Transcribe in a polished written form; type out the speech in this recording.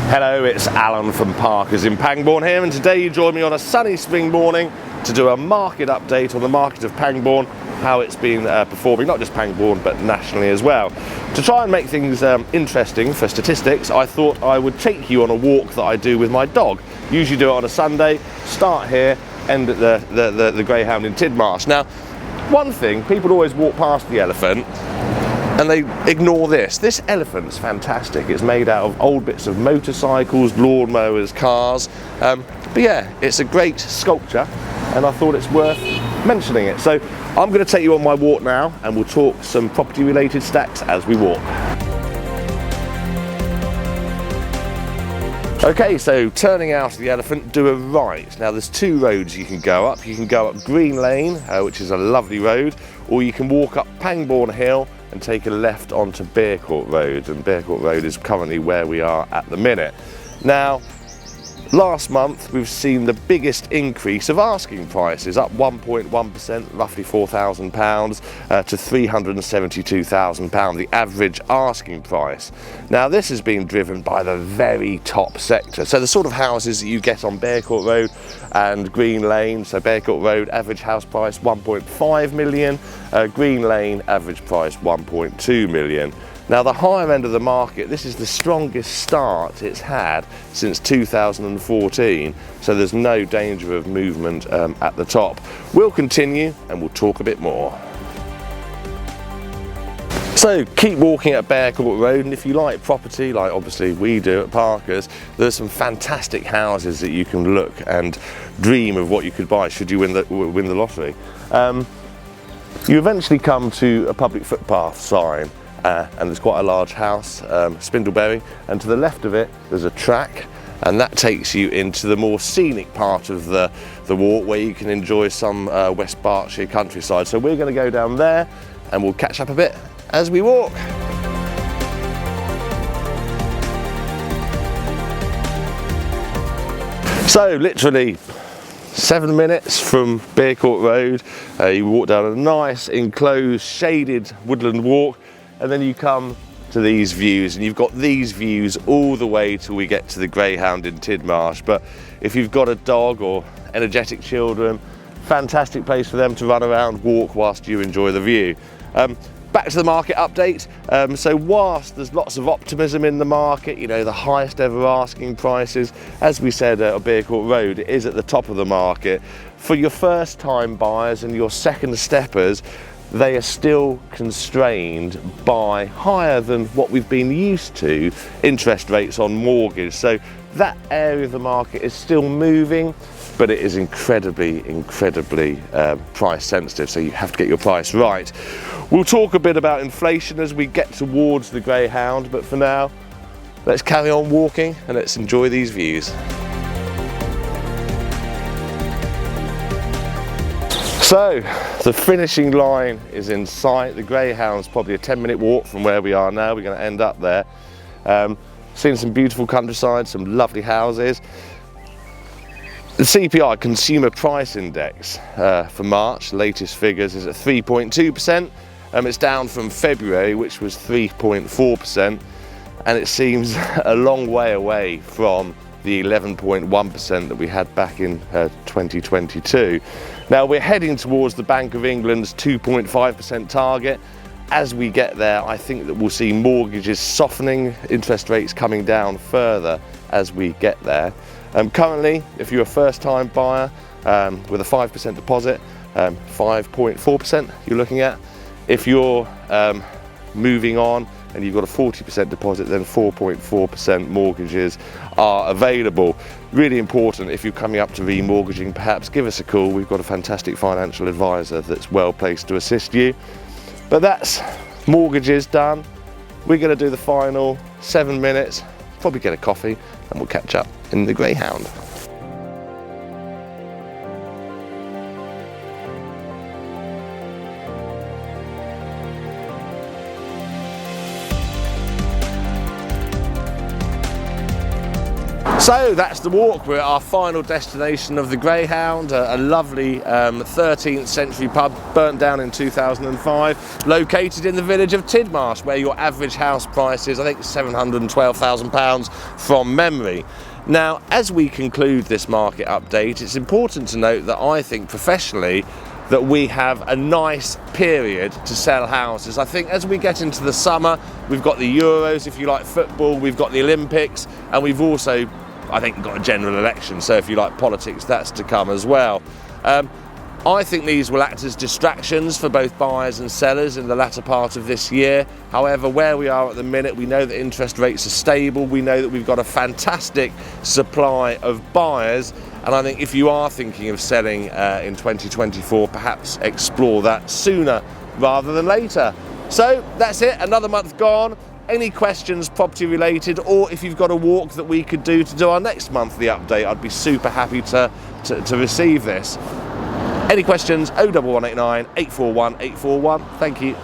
Hello, it's Alan from Parkers in Pangbourne here, and today you join me on a sunny spring morning to do a market update on the market of Pangbourne, how it's been performing, not just Pangbourne but nationally as well. To try and make things interesting for statistics, I thought I would take you on a walk that I do with my dog. Usually do it on a Sunday, start here, end at the Greyhound in Tidmarsh. Now, one thing, people always walk past the elephant and they ignore this. This elephant's fantastic. It's made out of old bits of motorcycles, lawnmowers, cars. But yeah, it's a great sculpture and I thought it's worth mentioning it. So I'm going to take you on my walk now and we'll talk some property related stacks as we walk. Okay, so turning out of the elephant, do a right. Now there's two roads you can go up. You can go up Green Lane, which is a lovely road, or you can walk up Pangbourne Hill and take a left onto Bearcourt Road, and Bearcourt Road is currently where we are at the minute. Now, last month we've seen the biggest increase of asking prices, up 1.1%, roughly £4,000 to £372,000, the average asking price. Now this has been driven by the very top sector, so the sort of houses that you get on Bearcourt Road and Green Lane. So Bearcourt Road, average house price 1.5 million, Green Lane, average price 1.2 million. Now the higher end of the market, this is the strongest start it's had since 2014, so there's no danger of movement at the top. We'll continue and we'll talk a bit more. So keep walking at Bearcourt Road, and if you like property, like obviously we do at Parkers, there's some fantastic houses that you can look and dream of what you could buy should you win the lottery. You eventually come to a public footpath sign. And there's quite a large house, Spindleberry, and to the left of it there's a track, and that takes you into the more scenic part of the walk where you can enjoy some West Berkshire countryside. So we're going to go down there and we'll catch up a bit as we walk. So literally 7 minutes from Bearcourt Road, you walk down a nice enclosed shaded woodland walk, and then you come to these views, and you've got these views all the way till we get to the Greyhound in Tidmarsh. But if you've got a dog or energetic children, fantastic place for them to run around, walk whilst you enjoy the view. Back to the market update. So whilst there's lots of optimism in the market, you know, the highest ever asking prices, as we said at Bearcourt Road, it is at the top of the market. For your first time buyers and your second steppers, they are still constrained by higher than what we've been used to interest rates on mortgage. So that area of the market is still moving, but it is incredibly price sensitive, so you have to get your price right. We'll talk a bit about inflation as we get towards the Greyhound, but for now, let's carry on walking and let's enjoy these views. So, the finishing line is in sight. The Greyhound's probably a 10-minute walk from where we are now. We're going to end up there. Seeing some beautiful countryside, some lovely houses. The CPI, Consumer Price Index, for March, latest figures, is at 3.2%. It's down from February, which was 3.4%, and it seems a long way away from the 11.1% that we had back in 2022. Now we're heading towards the Bank of England's 2.5% target. As we get there, I think that we'll see mortgages softening, interest rates coming down further as we get there. Currently, if you're a first-time buyer with a 5% deposit, 5.4% you're looking at. If you're moving on and you've got a 40% deposit, then 4.4% mortgages are available. Really important, if you're coming up to remortgaging, perhaps give us a call. We've got a fantastic financial advisor that's well placed to assist you. But that's mortgages done. We're going to do the final 7 minutes, probably get a coffee, and we'll catch up in the Greyhound. So that's the walk. We're at our final destination of the Greyhound, a lovely 13th century pub burnt down in 2005, located in the village of Tidmarsh, where your average house price is, I think, £712,000 from memory. Now, as we conclude this market update, it's important to note that I think professionally that we have a nice period to sell houses. I think as we get into the summer, we've got the Euros, if you like football, we've got the Olympics, and we've also, I think, got a general election, so if you like politics, that's to come as well. I think these will act as distractions for both buyers and sellers in the latter part of this year. However, where we are at the minute, we know that interest rates are stable, we know that we've got a fantastic supply of buyers, and I think if you are thinking of selling in 2024, perhaps explore that sooner rather than later. So that's it, another month gone. Any questions property related, or if you've got a walk that we could do to do our next monthly update, I'd be super happy to receive this. Any questions? 01189 841 841. Thank you.